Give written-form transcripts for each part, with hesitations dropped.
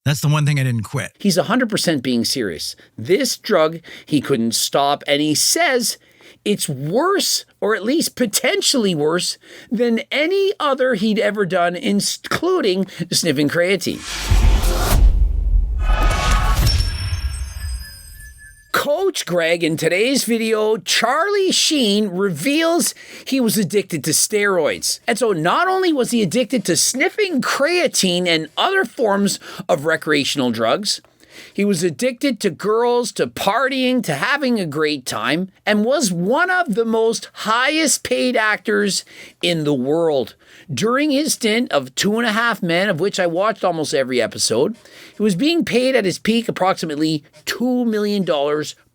That's the one thing I didn't quit. He's 100% being serious. This drug he couldn't stop, and he says it's worse, or at least potentially worse, than any other he'd ever done, including sniffing creatine. Coach Greg, in today's video, Charlie Sheen reveals he was addicted to steroids. And so not only was he addicted to sniffing creatine and other forms of recreational drugs, he was addicted to girls, to partying, to having a great time, and was one of the most highest paid actors in the world. During his stint of 2.5 Men, of which I watched almost every episode, he was being paid at his peak approximately $2 million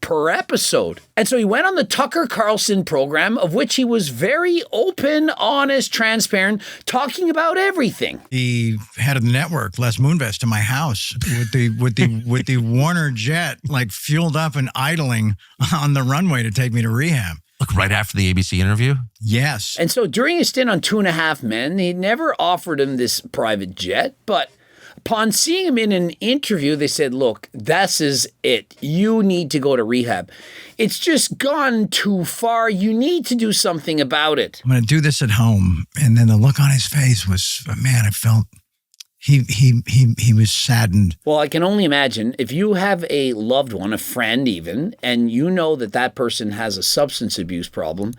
per episode. And so he went on the Tucker Carlson program, of which he was very open, honest, transparent, talking about everything. The head of the network, Les Moonves, to my house with the Warner jet, like fueled up and idling on the runway to take me to rehab. Look, right after the ABC interview? Yes. And so during his stint on 2.5 Men, he never offered him this private jet, but upon seeing him in an interview, they said, look, this is it. You need to go to rehab. It's just gone too far. You need to do something about it. I'm going to do this at home. And then the look on his face was, man, I felt he was saddened. Well, I can only imagine if you have a loved one, a friend even, and you know that that person has a substance abuse problem,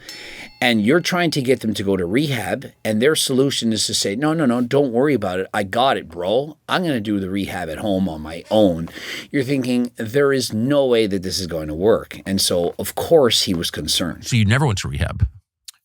and you're trying to get them to go to rehab, and their solution is to say, no, don't worry about it. I got it, bro. I'm going to do the rehab at home on my own. You're thinking, there is no way that this is going to work. And so, of course, he was concerned. So you never went to rehab?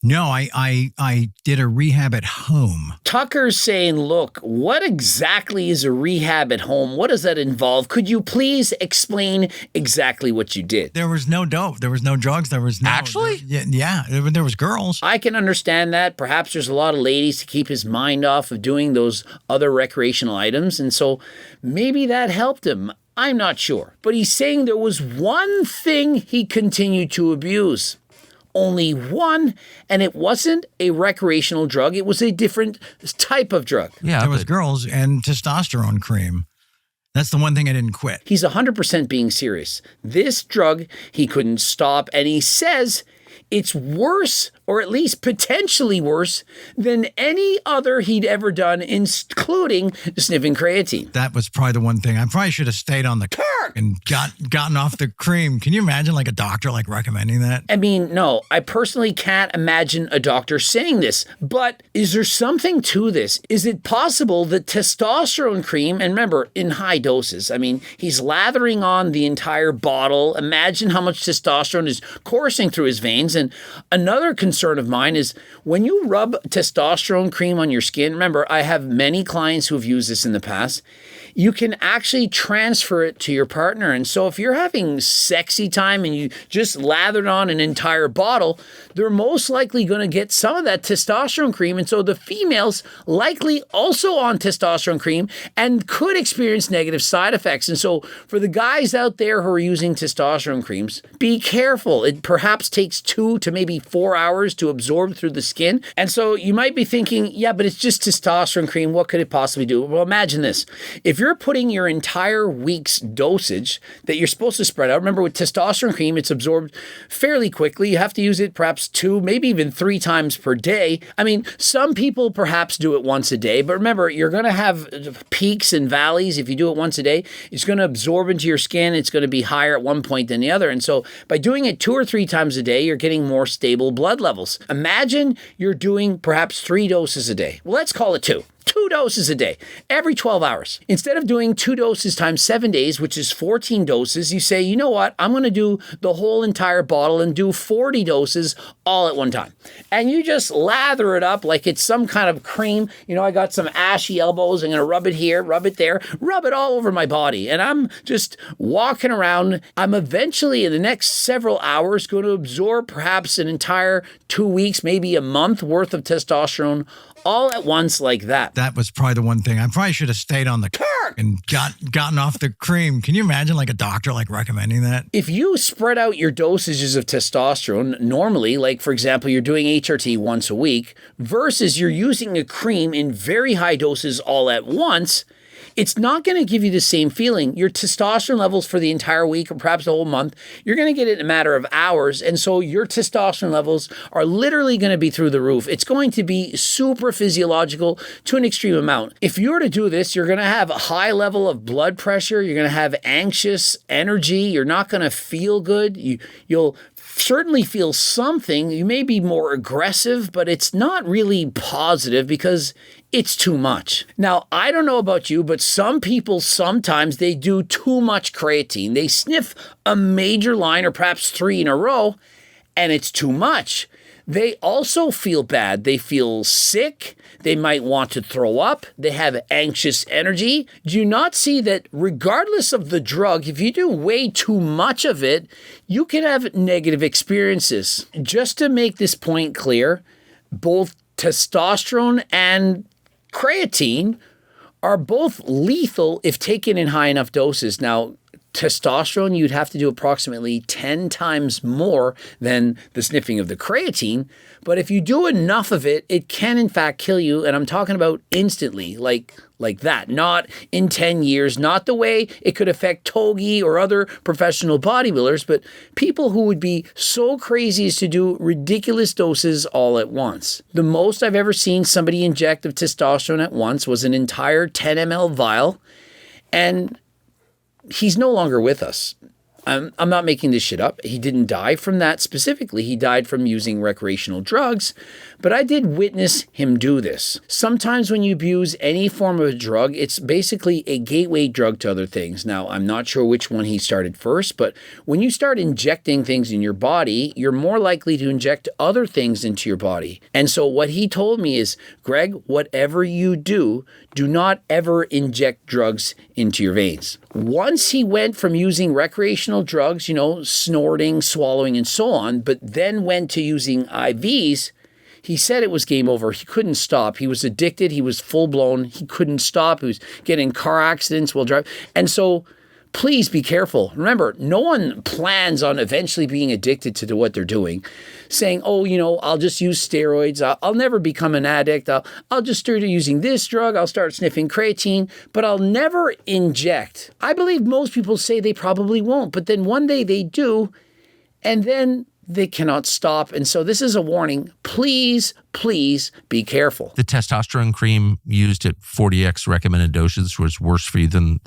No, I did a rehab at home. Tucker's saying, look, what exactly is a rehab at home? What does that involve? Could you please explain exactly what you did? There was no dope. There was no drugs. There was no... Actually? Yeah, there was girls. I can understand that. Perhaps there's a lot of ladies to keep his mind off of doing those other recreational items. And so maybe that helped him. I'm not sure. But he's saying there was one thing he continued to abuse. Only one, and it wasn't a recreational drug. It was a different type of drug. Yeah, there was girls and testosterone cream. That's the one thing I didn't quit. He's 100% being serious. This drug he couldn't stop, and he says it's worse, or at least potentially worse, than any other he'd ever done, including sniffing creatine. That was probably the one thing. I probably should have stayed on the and gotten off the cream. Can you imagine like a doctor like recommending that? I mean, no, I personally can't imagine a doctor saying this, but is there something to this? Is it possible that testosterone cream, and remember, in high doses, I mean, he's lathering on the entire bottle. Imagine how much testosterone is coursing through his veins. And another concern of mine is when you rub testosterone cream on your skin, remember, I have many clients who have used this in the past, you can actually transfer it to your partner. And so if you're having sexy time and you just lathered on an entire bottle, they're most likely going to get some of that testosterone cream. And so the females likely also on testosterone cream and could experience negative side effects. And so for the guys out there who are using testosterone creams, be careful. It perhaps takes 2 to maybe 4 hours to absorb through the skin. And so you might be thinking, yeah, but it's just testosterone cream. What could it possibly do? Well, imagine this. If you're putting your entire week's dosage that you're supposed to spread out, remember with testosterone cream, it's absorbed fairly quickly. You have to use it perhaps 2, maybe even 3 times per day. I mean, some people perhaps do it once a day, but remember, you're going to have peaks and valleys. If you do it once a day, it's going to absorb into your skin. It's going to be higher at one point than the other. And so by doing it 2 or 3 times a day, you're getting more stable blood levels. Imagine you're doing perhaps 3 doses a day. Well, let's call it 2. 2 doses a day, every 12 hours. Instead of doing 2 doses times 7 days, which is 14 doses, you say, you know what, I'm going to do the whole entire bottle and do 40 doses all at one time. And you just lather it up like it's some kind of cream. You know, I got some ashy elbows. I'm going to rub it here, rub it there, rub it all over my body. And I'm just walking around. I'm eventually in the next several hours going to absorb perhaps an entire 2 weeks, maybe a month worth of testosterone all at once like that. That was probably the one thing. I probably should have stayed on the and gotten off the cream. Can you imagine like a doctor like recommending that? If you spread out your dosages of testosterone normally, like for example, you're doing HRT once a week versus you're using a cream in very high doses all at once, it's not going to give you the same feeling. Your testosterone levels for the entire week or perhaps the whole month, you're going to get it in a matter of hours. And so your testosterone levels are literally going to be through the roof. It's going to be super physiological to an extreme amount. If you were to do this, you're going to have a high level of blood pressure. You're going to have anxious energy. You're not going to feel good. You'll certainly feel something. You may be more aggressive, but it's not really positive because it's too much. Now, I don't know about you, but some people sometimes they do too much creatine. They sniff a major line or perhaps 3 in a row, and it's too much. They also feel bad. They feel sick. They might want to throw up. They have anxious energy. Do you not see that regardless of the drug, if you do way too much of it, you can have negative experiences? Just to make this point clear, both testosterone and creatine are both lethal if taken in high enough doses. Now, testosterone, you'd have to do approximately 10 times more than the sniffing of the creatine. But if you do enough of it, it can in fact kill you. And I'm talking about instantly, like that, not in 10 years, not the way it could affect Togi or other professional bodybuilders, but people who would be so crazy as to do ridiculous doses all at once. The most I've ever seen somebody inject of testosterone at once was an entire 10 ml vial. And he's no longer with us. I'm not making this shit up. He didn't die from that specifically. He died from using recreational drugs, but I did witness him do this. Sometimes when you abuse any form of a drug, it's basically a gateway drug to other things. Now, I'm not sure which one he started first, but when you start injecting things in your body, you're more likely to inject other things into your body. And so what he told me is, Greg, whatever you do not ever inject drugs into your veins. Once he went from using recreational drugs, snorting, swallowing, and so on, but then went to using IVs, he said it was game over. He couldn't stop. He was addicted. He was full-blown. He couldn't stop. He was getting car accidents while driving. And so please be careful. Remember, no one plans on eventually being addicted to what they're doing, saying, I'll just use steroids. I'll never become an addict. I'll just start using this drug. I'll start sniffing creatine, but I'll never inject. I believe most people say they probably won't, but then one day they do, and then they cannot stop. And so this is a warning. Please, please be careful. The testosterone cream used at 40x recommended doses was worse for you than...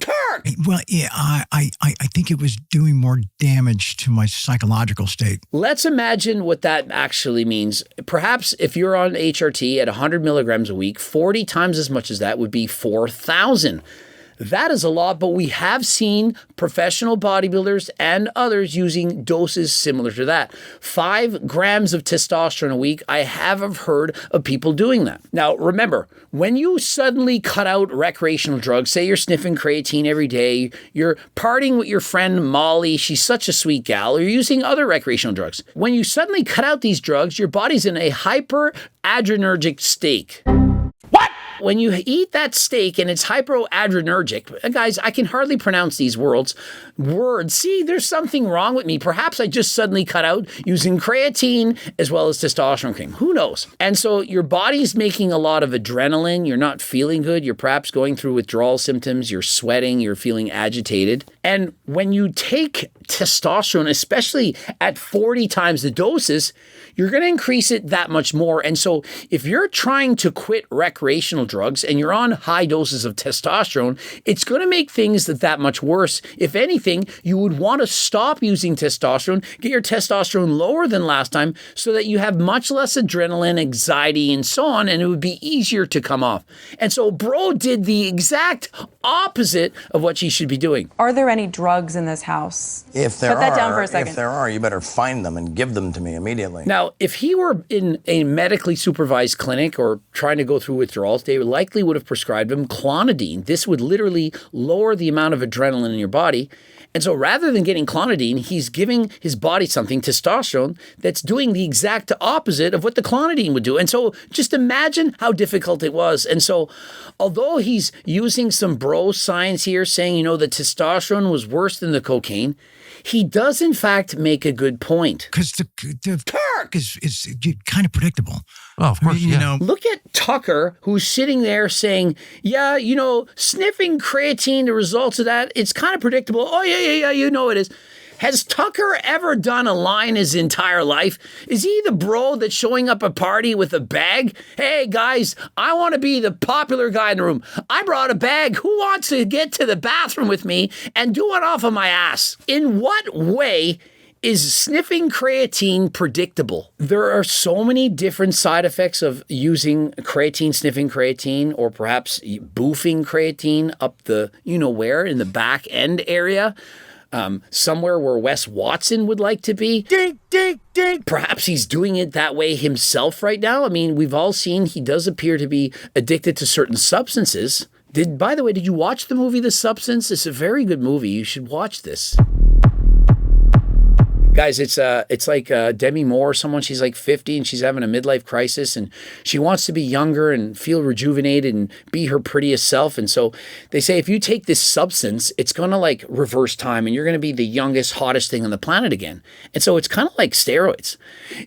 Well, yeah, I think it was doing more damage to my psychological state. Let's imagine what that actually means. Perhaps if you're on HRT at 100 milligrams a week, 40 times as much as that would be 4,000. That is a lot, but we have seen professional bodybuilders and others using doses similar to that. 5 grams of testosterone a week, I have heard of people doing that. Now, remember, when you suddenly cut out recreational drugs, say you're sniffing creatine every day, you're partying with your friend Molly, she's such a sweet gal, or you're using other recreational drugs. When you suddenly cut out these drugs, your body's in a hyperadrenergic state. When you eat that steak and it's hypoadrenergic, guys, I can hardly pronounce these words. See, there's something wrong with me. Perhaps I just suddenly cut out using creatine as well as testosterone cream. Who knows? And so your body's making a lot of adrenaline. You're not feeling good. You're perhaps going through withdrawal symptoms. You're sweating. You're feeling agitated. And when you take testosterone, especially at 40 times the doses, you're going to increase it that much more. And so if you're trying to quit recreational drugs and you're on high doses of testosterone, it's going to make things that much worse. If anything, you would want to stop using testosterone, get your testosterone lower than last time so that you have much less adrenaline, anxiety, and so on, and it would be easier to come off. And so bro did the exact opposite of what she should be doing. Are there any drugs in this house? If there Put that down for a second. If there are, you better find them and give them to me immediately. Now, if he were in a medically supervised clinic or trying to go through withdrawals, they likely would have prescribed him clonidine. This would literally lower the amount of adrenaline in your body. And so rather than getting clonidine, he's giving his body something, testosterone, that's doing the exact opposite of what the clonidine would do. And so just imagine how difficult it was. And so although he's using some bro science here saying, that testosterone was worse than the cocaine, he does in fact make a good point. Because work is kind of predictable. Oh, of course, You yeah. know, Look at Tucker, who's sitting there saying, yeah, you know, sniffing creatine, the results of that, it's kind of predictable. Oh, yeah, you know it is. Has Tucker ever done a line his entire life? Is he the bro that's showing up at a party with a bag? Hey, guys, I want to be the popular guy in the room. I brought a bag. Who wants to get to the bathroom with me and do it off of my ass? In what way is sniffing creatine predictable? There are so many different side effects of using creatine, sniffing creatine, or perhaps boofing creatine up the you-know-where in the back end area. Somewhere where Wes Watson would like to be. Ding, ding, ding. Perhaps he's doing it that way himself right now. I mean, we've all seen he does appear to be addicted to certain substances. By the way, did you watch the movie The Substance? It's a very good movie. You should watch this. Guys, it's like Demi Moore, someone, she's like 50 and she's having a midlife crisis and she wants to be younger and feel rejuvenated and be her prettiest self. And so they say if you take this substance, it's going to like reverse time and you're going to be the youngest, hottest thing on the planet again. And so it's kind of like steroids.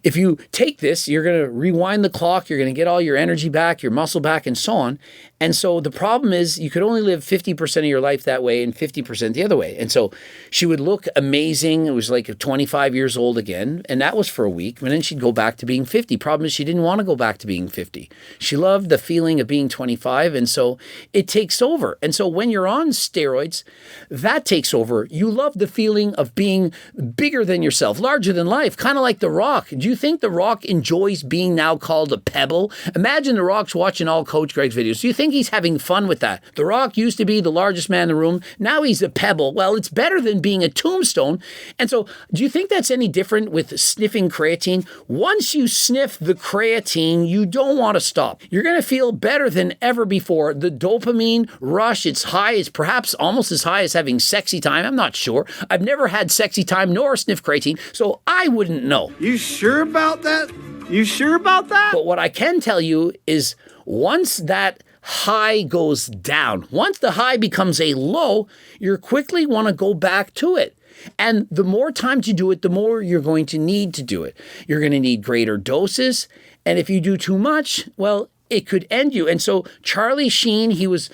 If you take this, you're going to rewind the clock, you're going to get all your energy back, your muscle back, and so on. And so the problem is you could only live 50% of your life that way and 50% the other way. And so she would look amazing. It was like 25 years old again. And that was for a week. And then she'd go back to being 50. Problem is she didn't want to go back to being 50. She loved the feeling of being 25. And so it takes over. And so when you're on steroids, that takes over. You love the feeling of being bigger than yourself, larger than life, kind of like The Rock. Do you think The Rock enjoys being now called a pebble? Imagine The Rock's watching all Coach Greg's videos. Do you think he's having fun with that? The Rock used to be the largest man in the room. Now he's a pebble. Well, it's better than being a tombstone. And so do you think that's any different with sniffing creatine? Once you sniff the creatine, you don't want to stop. You're going to feel better than ever before. The dopamine rush, it's high. It's perhaps almost as high as having sexy time. I'm not sure. I've never had sexy time nor sniffed creatine, so I wouldn't know. You sure about that? You sure about that? But what I can tell you is once that high goes down, once the high becomes a low, you quickly want to go back to it. And the more times you do it, the more you're going to need to do it. You're going to need greater doses. And if you do too much, well, it could end you. And so Charlie Sheen, he was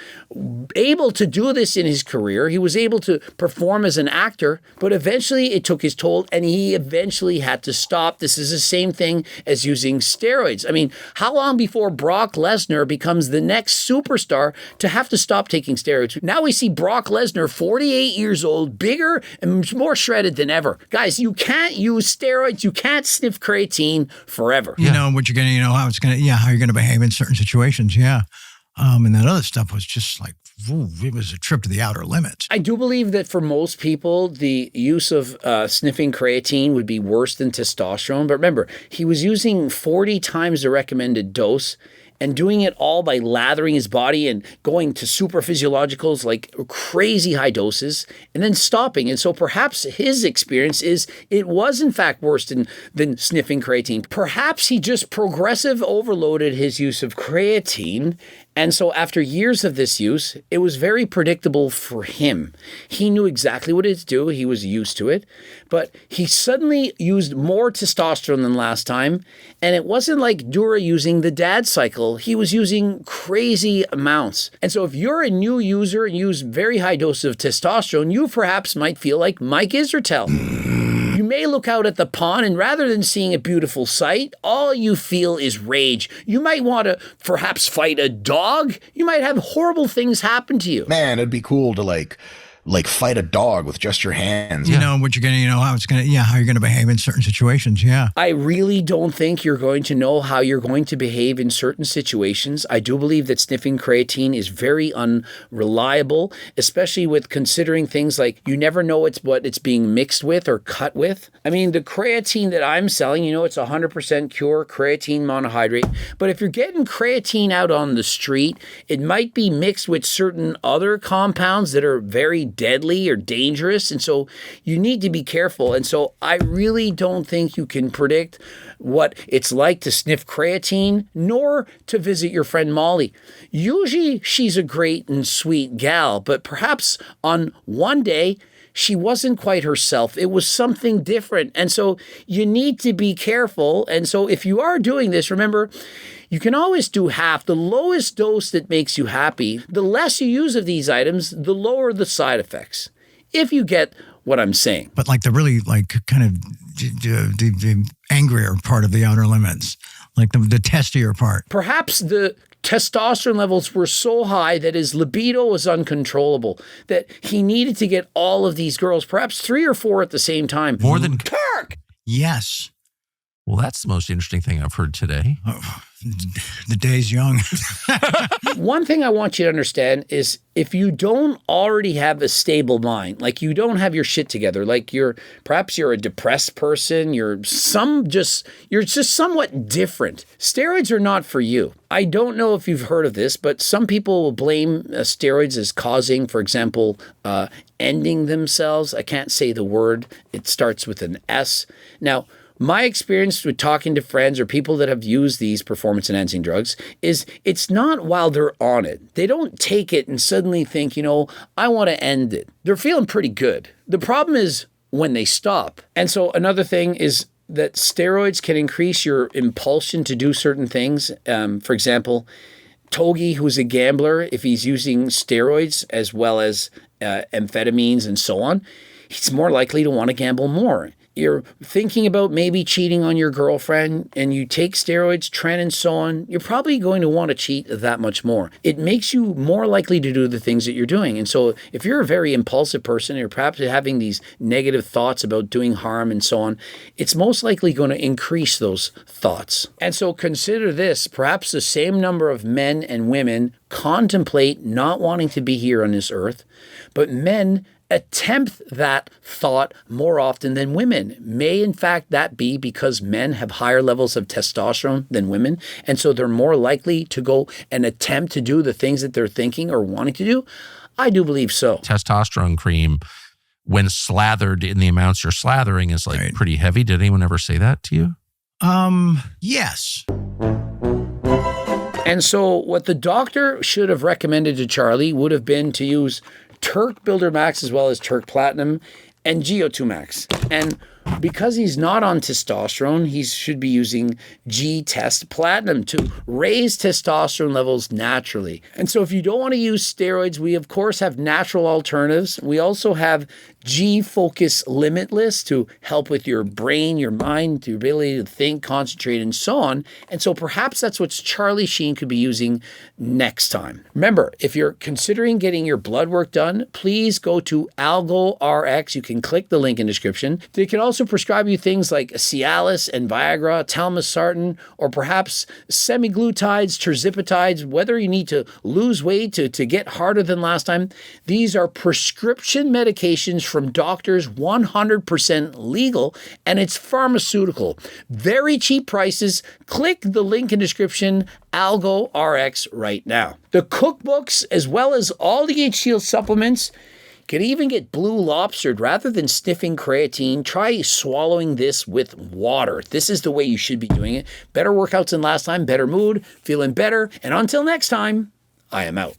able to do this in his career. He was able to perform as an actor, but eventually it took his toll and he eventually had to stop. This is the same thing as using steroids. I mean, how long before Brock Lesnar becomes the next superstar to have to stop taking steroids? Now we see Brock Lesnar, 48 years old, bigger and more shredded than ever. Guys, you can't use steroids. You can't sniff creatine forever. you know what you're going to, how it's going to, how you're going to behave in certain situations. Yeah. And that other stuff was just like, it was a trip to the outer limits. I do believe that for most people, the use of sniffing creatine would be worse than testosterone. But remember, he was using 40 times the recommended dose and doing it all by lathering his body and going to super physiologicals like crazy high doses and then stopping. And so perhaps his experience is it was in fact worse than sniffing creatine. Perhaps he just progressive overloaded his use of creatine. And so after years of this use, it was very predictable for him. He knew exactly what it to do. He was used to it. But he suddenly used more testosterone than last time. And it wasn't like Dura using the dad cycle. He was using crazy amounts. And so if you're a new user and use very high doses of testosterone, you perhaps might feel like Mike Israetel. You may look out at the pond and rather than seeing a beautiful sight, all you feel is rage. You might want to perhaps fight a dog. You might have horrible things happen to you. Man, it'd be cool to like fight a dog with just your hands. You know what you're going to, how it's going to, how you're going to behave in certain situations. Yeah. I really don't think you're going to know how you're going to behave in certain situations. I do believe that sniffing creatine is very unreliable, especially with considering things like you never know what it's being mixed with or cut with. I mean, the creatine that I'm selling, it's 100% pure creatine monohydrate. But if you're getting creatine out on the street, it might be mixed with certain other compounds that are very deadly or dangerous. And so you need to be careful. And so I really don't think you can predict what it's like to sniff creatine, nor to visit your friend Molly. Usually she's a great and sweet gal, but perhaps on one day, she wasn't quite herself. It was something different. And so you need to be careful. And so if you are doing this, remember, you can always do half. The lowest dose that makes you happy, the less you use of these items, the lower the side effects. If you get what I'm saying. But like the really like kind of the angrier part of the outer limits, like the testier part. Perhaps the testosterone levels were so high that his libido was uncontrollable, that he needed to get all of these girls, perhaps 3 or 4 at the same time. More than Kirk! Yes. Well, that's the most interesting thing I've heard today. Oh, the day's young. One thing I want you to understand is if you don't already have a stable mind, like you don't have your shit together, like perhaps you're a depressed person, you're just somewhat different. Steroids are not for you. I don't know if you've heard of this, but some people will blame steroids as causing, for example, ending themselves. I can't say the word. It starts with an S. Now, my experience with talking to friends or people that have used these performance-enhancing drugs is it's not while they're on it. They don't take it and suddenly think, I want to end it. They're feeling pretty good. The problem is when they stop. And so another thing is that steroids can increase your impulsion to do certain things. For example, Togi, who's a gambler, if he's using steroids as well as amphetamines and so on, he's more likely to want to gamble more. You're thinking about maybe cheating on your girlfriend and you take steroids, tren and so on, you're probably going to want to cheat that much more. It makes you more likely to do the things that you're doing. And so if you're a very impulsive person, or perhaps having these negative thoughts about doing harm and so on, it's most likely going to increase those thoughts. And so consider this, perhaps the same number of men and women contemplate not wanting to be here on this earth, but men attempt that thought more often than women. May in fact that be because men have higher levels of testosterone than women, and so they're more likely to go and attempt to do the things that they're thinking or wanting to do? I do believe so. Testosterone cream, when slathered in the amounts you're slathering, is like pretty heavy. Did anyone ever say that to you? Yes. And so what the doctor should have recommended to Charlie would have been to use Turk Builder Max as well as Turk Platinum and GO2 Max. And because he's not on testosterone, he should be using G-Test Platinum to raise testosterone levels naturally. And so if you don't want to use steroids, we of course have natural alternatives. We also have G-Focus Limitless to help with your brain, your mind, your ability to think, concentrate, and so on. And so perhaps that's what Charlie Sheen could be using next time. Remember, if you're considering getting your blood work done, please go to AlgoRx. You can click the link in the description. They can also prescribe you things like Cialis and Viagra, Telmisartan, or perhaps semaglutides, terzipatides, whether you need to lose weight to get harder than last time. These are prescription medications from doctors, 100% legal, and it's pharmaceutical. Very cheap prices. Click the link in the description, AlgoRx, right now. The cookbooks, as well as all the HCL supplements, can even get blue lobstered. Rather than sniffing creatine, try swallowing this with water. This is the way you should be doing it. Better workouts than last time, better mood, feeling better. And until next time, I am out.